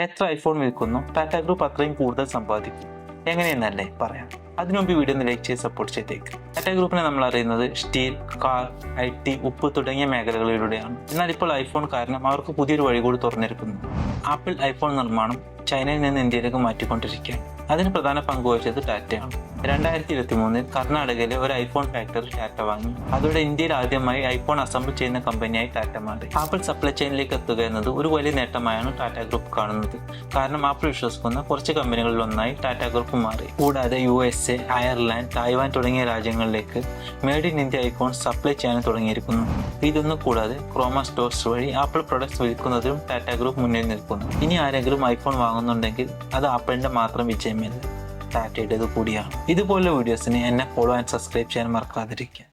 എത്ര ഐഫോൺ വിൽക്കുന്നു ടാറ്റ ഗ്രൂപ്പ് അത്രയും കൂടുതൽ സമ്പാദിക്കും. എങ്ങനെയെന്നല്ലേ പറയാം. അതിനുമുമ്പ് വീഡിയോ ഒന്ന് ലൈക്ക് ചെയ്ത് സപ്പോർട്ട് ചെയ്തേക്ക്. ടാറ്റ ഗ്രൂപ്പിനെ നമ്മൾ അറിയുന്നത് സ്റ്റീൽ, കാർ, IT, ഉപ്പ് തുടങ്ങിയ മേഖലകളിലൂടെയാണ്. എന്നാൽ ഇപ്പോൾ ഐഫോൺ കാരണം അവർക്ക് പുതിയൊരു വഴി കൂടി തുറന്നിരിക്കുന്നു. ആപ്പിൾ ഐഫോൺ നിർമ്മാണം ചൈനയിൽ നിന്ന് ഇന്ത്യയിലേക്ക് മാറ്റിക്കൊണ്ടിരിക്കുകയാണ്. അതിന് പ്രധാന പങ്ക് വഹിച്ചത് ടാറ്റയാണ്. 2023 കർണാടകയിലെ ഒരു ഐഫോൺ ഫാക്ടറി ടാറ്റ വാങ്ങി. അതോടെ ഇന്ത്യയിൽ ആദ്യമായി ഐഫോൺ അസംബിൾ ചെയ്യുന്ന കമ്പനിയായി ടാറ്റ മാറി. ആപ്പിൾ സപ്ലൈ ചെയിനിലേക്ക് എത്തുക എന്നത് ഒരു വലിയ നേട്ടമായാണ് ടാറ്റ ഗ്രൂപ്പ് കാണുന്നത്. കാരണം ആപ്പിൾ വിശ്വസിക്കുന്ന കുറച്ച് കമ്പനികളിൽ ഒന്നായി ടാറ്റ ഗ്രൂപ്പ് മാറി. കൂടാതെ USA, അയർലാൻഡ്, തായ്വാൻ തുടങ്ങിയ രാജ്യങ്ങളിലേക്ക് made in India iPhone supply ചെയ്യാൻ തുടങ്ങിയിരിക്കുന്നു. ഇതൊന്നും കൂടാതെ ക്രോമ സ്റ്റോഴ്സ് വഴി ആപ്പിൾ പ്രൊഡക്ട്സ് വിൽക്കുന്നതിലും ടാറ്റ ഗ്രൂപ്പ് മുന്നിൽ നിൽക്കുന്നു. ഇനി ആരെങ്കിലും ഐഫോൺ വാങ്ങുന്നുണ്ടെങ്കിൽ അത് ആപ്പിളിന്റെ മാത്രം വിജയമല്ല, ടാറ്റയുടേത് കൂടിയാണ്. ഇതുപോലുള്ള വീഡിയോസിന് എന്നെ ഫോളോ ആൻഡ് സബ്സ്ക്രൈബ് ചെയ്യാൻ മറക്കാതിരിക്കുക.